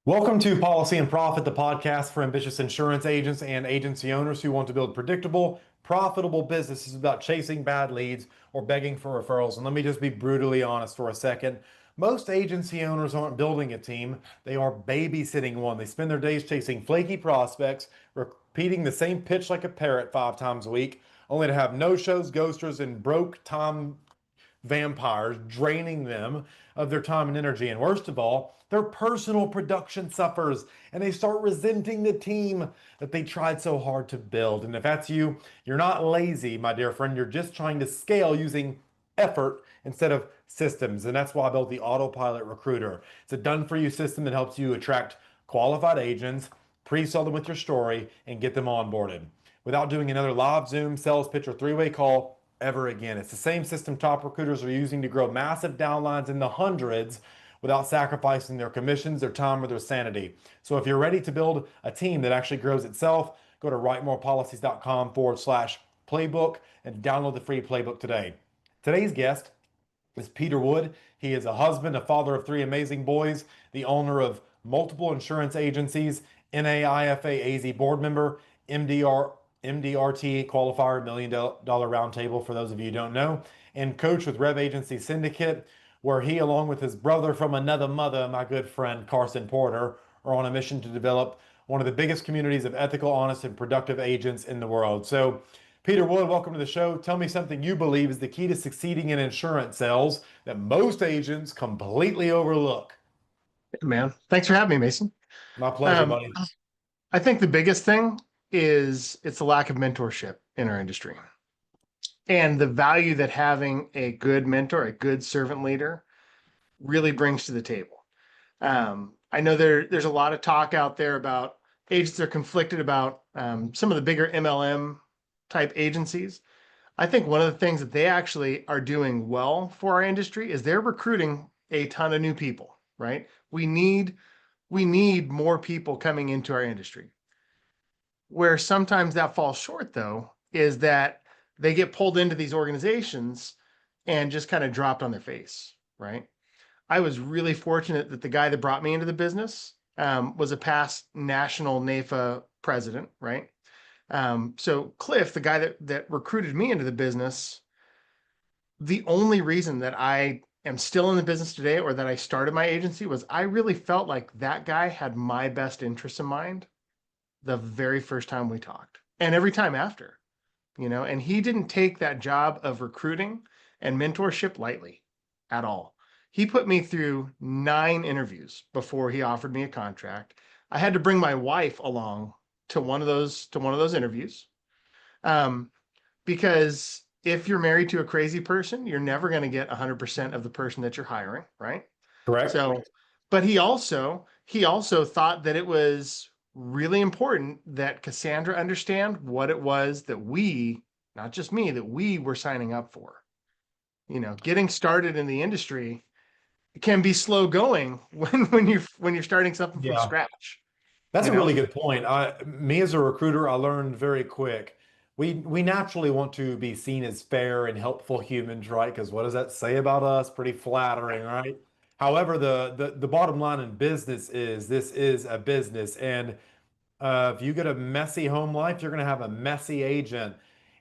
Welcome to Policy and Profit, the podcast for ambitious insurance agents and agency owners who want to build predictable, profitable businesses without chasing bad leads or begging for referrals. And let me just be brutally honest for a second. Most agency owners aren't building a team, they are babysitting one. They spend their days chasing flaky prospects, repeating the same pitch like a parrot 5 times a week, only to have no-shows, ghosters, and broke time vampires draining them of their time and energy. And worst of all, their personal production suffers and they start resenting the team that they tried so hard to build. And if that's you, you're not lazy, my dear friend. You're just trying to scale using effort instead of systems. And that's why I built the Autopilot Recruiter. It's a done for you system that helps you attract qualified agents, pre-sell them with your story, and get them onboarded without doing another live Zoom, sales pitch, or three-way call ever again. It's the same system top recruiters are using to grow massive downlines in the hundreds without sacrificing their commissions, their time, or their sanity. So if you're ready to build a team that actually grows itself, go to writemorepolicies.com/playbook and download the free playbook today. Today's guest is Peter Wood. He is a husband, a father of three amazing boys, the owner of multiple insurance agencies, NAIFA AZ board member, MDRT qualifier, $1 million roundtable for those of you who don't know, and coach with Rev Agency Syndicate, where he, along with his brother from another mother, my good friend Carson Porter, are on a mission to develop one of the biggest communities of ethical, honest, and productive agents in the world. So, Peter Wood, welcome to the show. Tell me something you believe is the key to succeeding in insurance sales that most agents completely overlook. Man, thanks for having me, Mason. My pleasure, Um, buddy. I think the biggest thing is it's the lack of mentorship in our industry and the value that having a good mentor, a good servant leader really brings to the table. I know there's a lot of talk out there about agents are conflicted about some of the bigger MLM type agencies. I think one of the things that they actually are doing well for our industry is they're recruiting a ton of new people, right? We need more people coming into our industry. Where sometimes that falls short, though, is that they get pulled into these organizations and just kind of dropped on their face, right? I was really fortunate that the guy that brought me into the business was a past national NAIFA president, right? So Cliff, the guy that recruited me into the business, the only reason that I am still in the business today or that I started my agency was I really felt like that guy had my best interests in mind the very first time we talked and every time after, and he didn't take that job of recruiting and mentorship lightly at all. He put me through 9 interviews before he offered me a contract. I had to bring my wife along to one of those interviews. Because if you're married to a crazy person, you're never going to get 100% of the person that you're hiring, right? Correct? So, but he also thought that it was really important that Cassandra understand what it was that we, not just me, that we were signing up for. Getting started in the industry can be slow going when you're starting something from Yeah. scratch, That's you a know? really good point. Me as a recruiter, I learned very quick. We naturally want to be seen as fair and helpful humans, right? Because what does that say about us? Pretty flattering, right? However, the bottom line in business is this is a business, and if you get a messy home life, you're going to have a messy agent,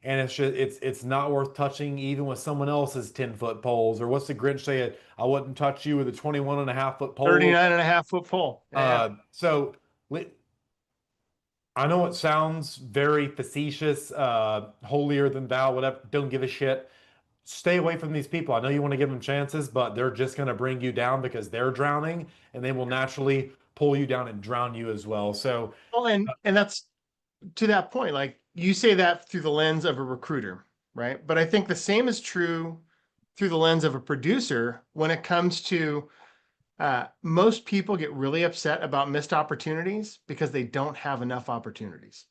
and it's not worth touching even with someone else's 10-foot poles. Or what's the Grinch say? I wouldn't touch you with a 21.5-foot pole. 39 and a half foot pole. Yeah. So. I know it sounds very facetious, holier than thou, whatever, don't give a shit. Stay away from these people. I know you want to give them chances, but they're just going to bring you down because they're drowning and they will naturally pull you down and drown you as well. So, Well, and that's to that point, like you say that through the lens of a recruiter, right? But I think the same is true through the lens of a producer when it comes to most people get really upset about missed opportunities because they don't have enough opportunities,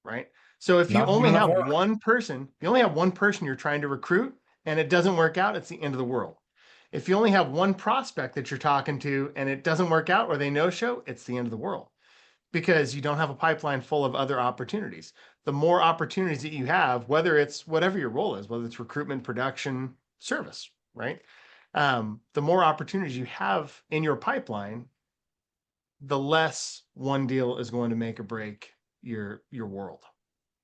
right? So if you not doing only enough have work. one person, you only have one person you're trying to recruit and it doesn't work out, it's the end of the world. If you only have one prospect that you're talking to and it doesn't work out or they no show, it's the end of the world because you don't have a pipeline full of other opportunities. The more opportunities that you have, whether it's whatever your role is, whether it's recruitment, production, service, right? The more opportunities you have in your pipeline, the less one deal is going to make or break your world.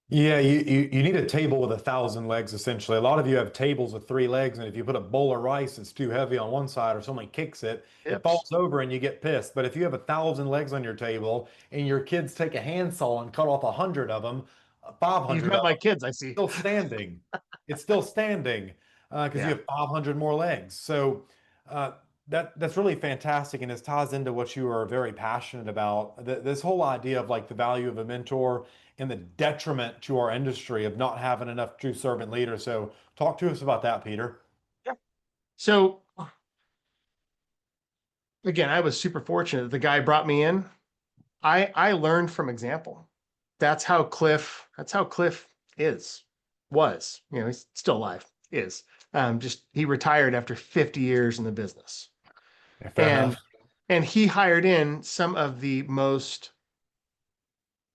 Yeah, you need a table with 1,000 legs, essentially. A lot of you have tables with 3 legs, and if you put a bowl of rice that's too heavy on one side or someone kicks it, it Tips. falls over and you get pissed. But if you have 1,000 legs on your table and your kids take a handsaw and cut off 100 of them, You've 500 met of my them, kids, I see. still standing. It's still standing because you Yeah. have 500 more legs. So uh, that's really fantastic, and it ties into what you are very passionate about. This whole idea of like the value of a mentor and the detriment to our industry of not having enough true servant leaders. So talk to us about that, Peter. Yeah. So again, I was super fortunate. The guy brought me in. I learned from example. That's how Cliff is, was, he's still alive, is. Just he retired after 50 years in the business. Yeah, fair And enough. and he hired in some of the most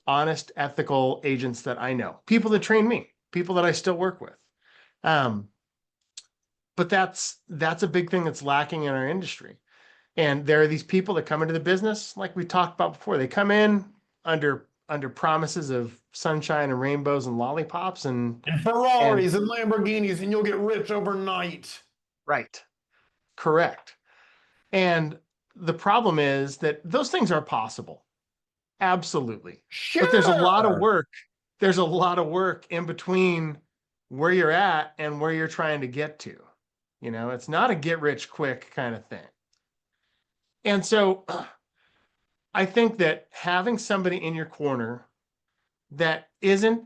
honest, ethical agents that I know, people that train me, people that I still work with. Um, but that's a big thing that's lacking in our industry. And there are these people that come into the business, like we talked about before. They come in under promises of sunshine and rainbows and lollipops And and Ferraris and Lamborghinis, and you'll get rich overnight. right, correct. And the problem is that those things are possible. Absolutely. But there's a lot of Sure. work. There's a lot of work in between where you're at and where you're trying to get to. It's not a get rich quick kind of thing. And so I think that having somebody in your corner that isn't,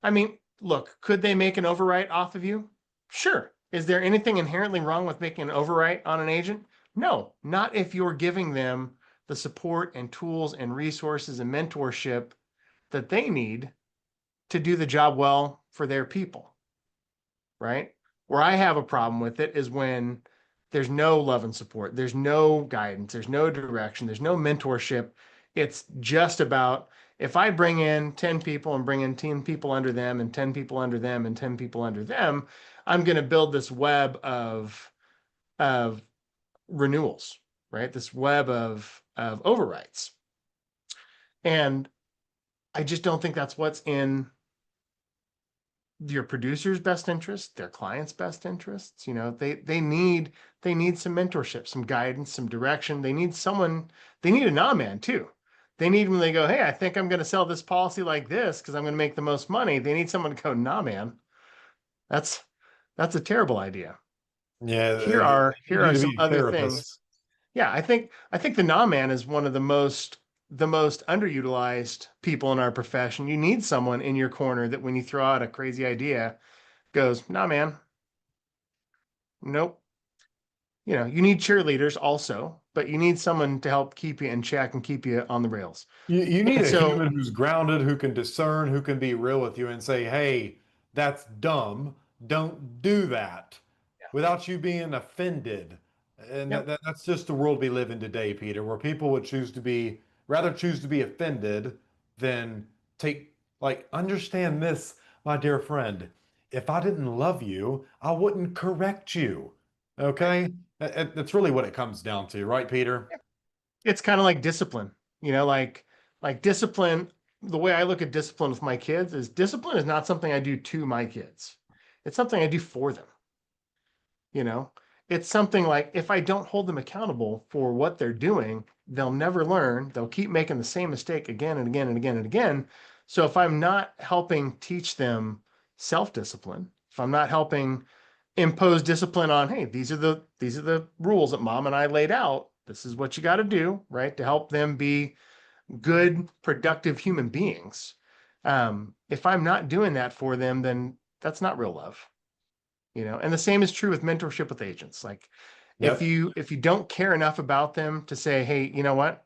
I mean, look, could they make an overwrite off of you? Sure. Is there anything inherently wrong with making an overwrite on an agent? No, not if you're giving them the support and tools and resources and mentorship that they need to do the job well for their people, right? Where I have a problem with it is when there's no love and support, there's no guidance, there's no direction, there's no mentorship. It's just about if I bring in 10 people and bring in 10 people under them and 10 people under them and 10 people under them, I'm going to build this web of renewals, right? This web of overrides. And I just don't think that's what's in your producer's best interest, their client's best interests. They need some mentorship, some guidance, some direction. They need a nah man too. They need when they go, hey, I think I'm going to sell this policy like this because I'm going to make the most money. They need someone to go, nah, man, that's that's a terrible idea. Yeah, Here they are need here you are to some be a other therapist. things. Yeah, I think the nah man is one of the most underutilized people in our profession. You need someone in your corner that when you throw out a crazy idea, goes, nah, man, nope. You need cheerleaders also, but you need someone to help keep you in check and keep you on the rails. You need And a so, human who's grounded, who can discern, who can be real with you and say, hey, that's dumb. Don't do that without you being offended. And yep, that's just the world we live in today, Peter, where people would rather choose to be offended than understand this, my dear friend. If I didn't love you, I wouldn't correct you. right. Okay? That's really what it comes down to, right, Peter? It's kind of like discipline, like discipline. The way I look at discipline with my kids is discipline is not something I do to my kids. It's something I do for them. You know, it's something like if I don't hold them accountable for what they're doing, they'll never learn. They'll keep making the same mistake again and again and again and again. So if I'm not helping teach them self-discipline, if I'm not helping impose discipline on, hey, these are the rules that mom and I laid out. This is what you got to do, right? To help them be good, productive human beings. If I'm not doing that for them, then that's not real love. And the same is true with mentorship with agents. Like if Yep. you if you don't care enough about them to say, hey, you know what?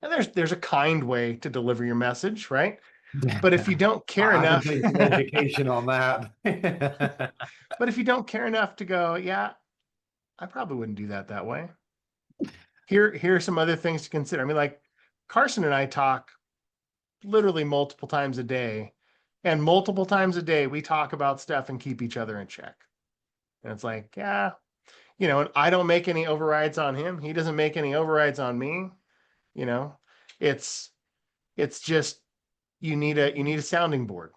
And there's a kind way to deliver your message, right? But if you don't care I've been enough, taking some education on that. but if you don't care enough to go, yeah, I probably wouldn't do that way. Here are some other things to consider. I mean, like Carson and I talk literally multiple times a day, and multiple times a day we talk about stuff and keep each other in check. And it's like, yeah, and I don't make any overrides on him. He doesn't make any overrides on me. You know, it's just you need a sounding board.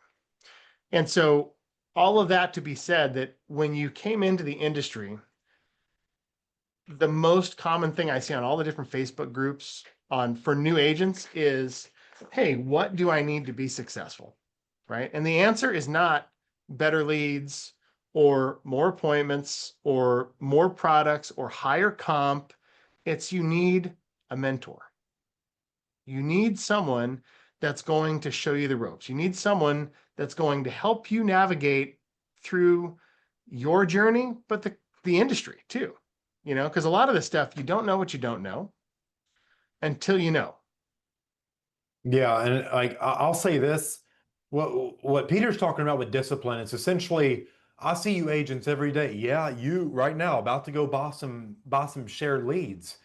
And so all of that to be said, that when you came into the industry, the most common thing I see on all the different Facebook groups on for new agents is, hey, what do I need to be successful? Right? And the answer is not better leads or more appointments or more products or higher comp. It's you need a mentor. You need someone that's going to show you the ropes. You need someone that's going to help you navigate through your journey, but the industry too. You know, because a lot of this stuff, you don't know what you don't know until you know. Yeah, and like I'll say this, what Peter's talking about with discipline, it's essentially I see you agents every day. Yeah, you right now about to go buy some shared leads.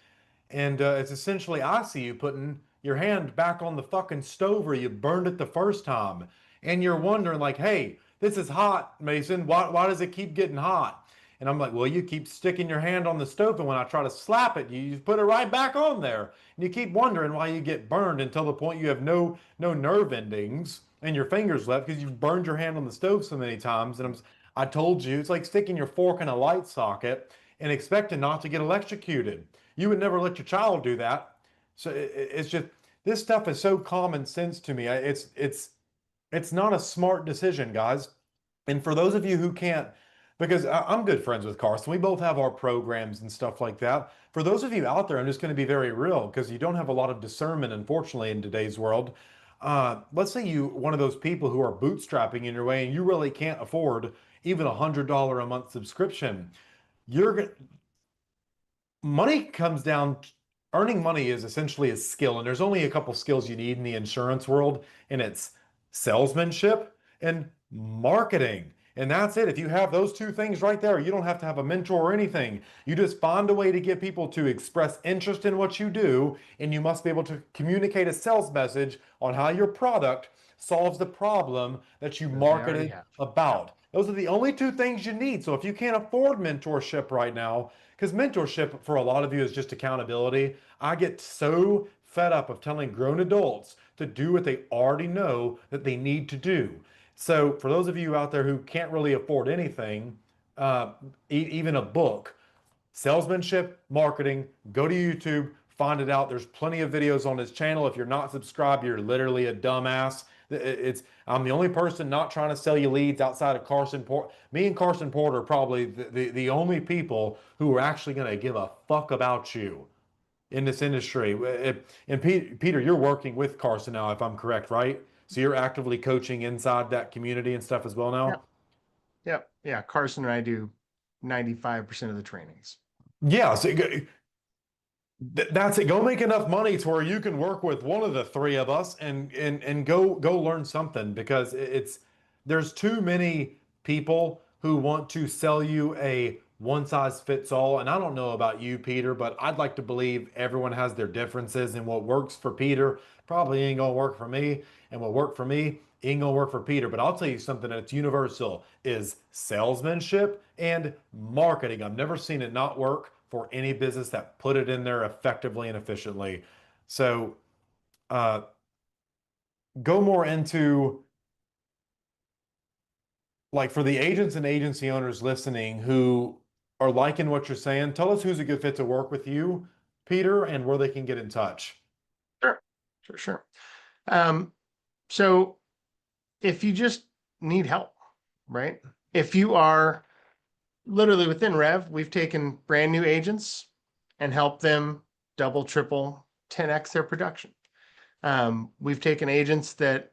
And it's essentially, I see you putting your hand back on the fucking stove where you burned it the first time. And you're wondering, like, hey, this is hot, Mason. Why does it keep getting hot? And I'm like, well, you keep sticking your hand on the stove, and when I try to slap it, you put it right back on there. And you keep wondering why you get burned until the point you have no nerve endings and your fingers left because you've burned your hand on the stove so many times. And I told you, it's like sticking your fork in a light socket and expecting not to get electrocuted. You would never let your child do that. So it's just this stuff is so common sense to me. It's not a smart decision, guys. And for those of you who can't, because I'm good friends with Carson, we both have our programs and stuff like that. For those of you out there, I'm just going to be very real because you don't have a lot of discernment, unfortunately, in today's world. Let's say you one of those people who are bootstrapping in your way and you really can't afford even $100 a month subscription. You're money comes down, earning money is essentially a skill, and there's only a couple skills you need in the insurance world, and it's salesmanship and marketing. And that's it. If you have those two things right there, you don't have to have a mentor or anything. You just find a way to get people to express interest in what you do, and you must be able to communicate a sales message on how your product solves the problem that you That they already marketed have. Yep. about. Those are the only two things you need. So if you can't afford mentorship right now, because mentorship for a lot of you is just accountability. I get so fed up of telling grown adults to do what they already know that they need to do. So for those of you out there who can't really afford anything, uh, even a book, salesmanship, marketing, go to YouTube, find it out. There's plenty of videos on his channel. If you're not subscribed, you're literally a dumbass. I'm the only person not trying to sell you leads outside of Carson Porter. Me and Carson Porter are probably the only people who are actually going to give a fuck about you in this industry. And Peter, you're working with Carson now, if I'm correct, right? So you're actively coaching inside that community and stuff as well now? Yep. Yep. Yeah. Carson and I do 95% of the trainings. Yeah, so that's it. Go make enough money to where you can work with one of the three of us and go learn something because it's there's too many people who want to sell you a one size fits all. And I don't know about you, Peter, but I'd like to believe everyone has their differences and what works for Peter probably ain't gonna work for me, and what worked for me ain't gonna work for Peter. But I'll tell you something that's universal is salesmanship and marketing. I've never seen it not work for any business that put it in there effectively and efficiently. So uh, go more into like for the agents and agency owners listening who are liking what you're saying, tell us who's a good fit to work with you, Peter, and where they can get in touch. Sure. Sure. Sure. Um, so if you just need help, right? If you are literally within Rev, we've taken brand new agents and helped them double, triple, 10x their production. We've taken agents that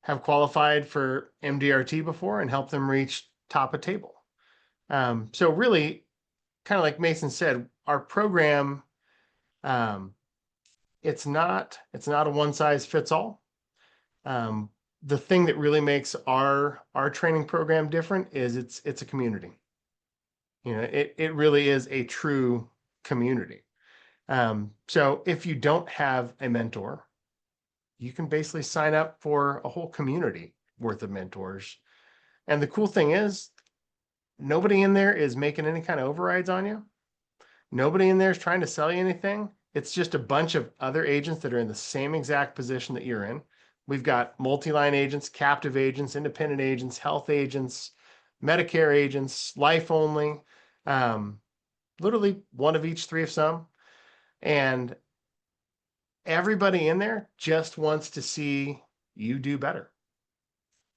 have qualified for MDRT before and helped them reach top of table. So really, kind of like Mason said, our program, um, it's not a one size fits all. The thing that really makes our training program different is it's a community. You know, it really is a true community. So if you don't have a mentor, you can basically sign up for a whole community worth of mentors. And the cool thing is, nobody in there is making any kind of overrides on you. Nobody in there is trying to sell you anything. It's just a bunch of other agents that are in the same exact position that you're in. We've got multi-line agents, captive agents, independent agents, health agents, Medicare agents, life only, literally one of each, three of some. And everybody in there just wants to see you do better.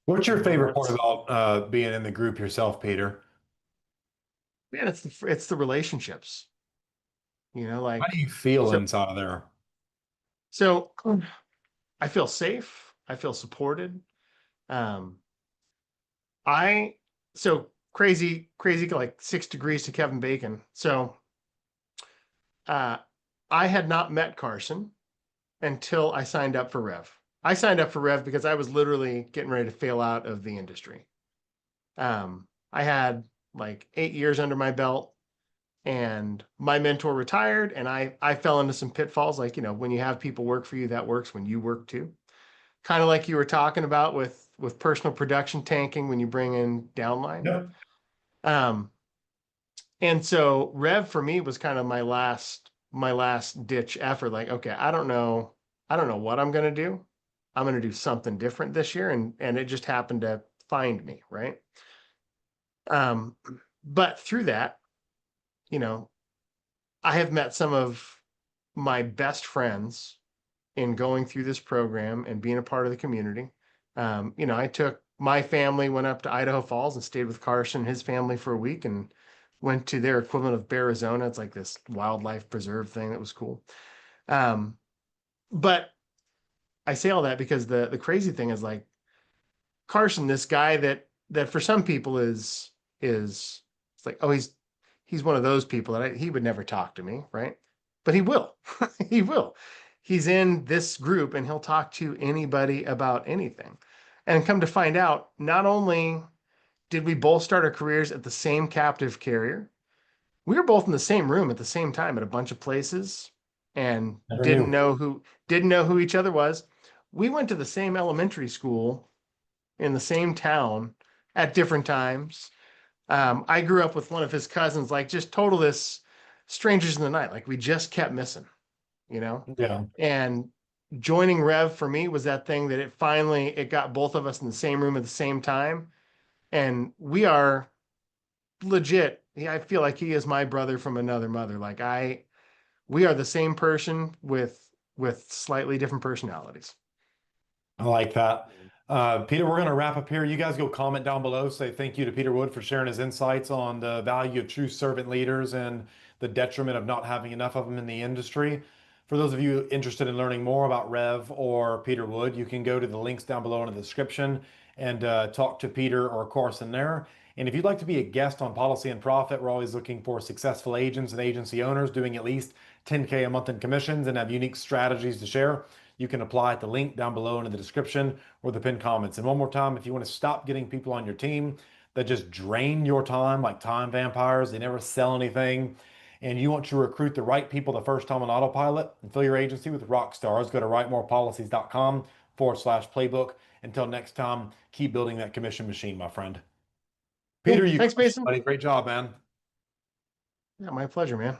What's your You know, favorite part that's, about being in the group yourself, Peter? man, it's the relationships, How like, do you feel so, inside of there? so I feel safe. I feel supported. Um, I, so crazy, like 6 degrees to Kevin Bacon. So, uh, I had not met Carson until I signed up for Rev. I signed up for Rev because I was literally getting ready to fail out of the industry. I had like 8 years under my belt, and my mentor retired, and I fell into some pitfalls. Like, when you have people work for you, that works when you work too. Kind of like you were talking about with personal production tanking when you bring in downline. Yep. Um, and so Rev for me was kind of my last ditch effort. Like, okay, I don't know what I'm gonna do. I'm gonna do something different this year, and it just happened to find me, right? Um, but through that, you know, I have met some of my best friends in going through this program and being a part of the community. I took my family, went up to Idaho Falls and stayed with Carson and his family for a week, and went to their equivalent of Arizona. It's like this wildlife preserve thing that was cool. Um, but I say all that because the crazy thing is, like, Carson, this guy that for some people is it's like, oh, he's one of those people that he would never talk to me, right? But he will. He will. He's in this group and he'll talk to anybody about anything. And come to find out, not only did we both start our careers at the same captive carrier, we were both in the same room at the same time at a bunch of places, and Never didn't knew. know who each other was. We went to the same elementary school in the same town at different times. I grew up with one of his cousins, like, just total this strangers in the night. Like, we just kept missing, you know? Yeah. And joining Rev for me was that thing that it got both of us in the same room at the same time. And we are legit. I feel like he is my brother from another mother. Like, we are the same person with slightly different personalities. I like that. Peter, we're going to wrap up here. You guys go comment down below. Say thank you to Peter Wood for sharing his insights on the value of true servant leaders and the detriment of not having enough of them in the industry. For those of you interested in learning more about Rev or Peter Wood, you can go to the links down below in the description and talk to Peter or Carson there. And if you'd like to be a guest on Policy and Profit, we're always looking for successful agents and agency owners doing at least 10K a month in commissions and have unique strategies to share. You can apply at the link down below in the description or the pinned comments. And one more time, if you want to stop getting people on your team that just drain your time like time vampires, they never sell anything, and you want to recruit the right people the first time on autopilot and fill your agency with rock stars, go to writemorepolicies.com/playbook. Until next time, keep building that commission machine, my friend. Peter, Cool. you Thanks, crushed it, Mason. buddy. Great job, man. Yeah, my pleasure, man.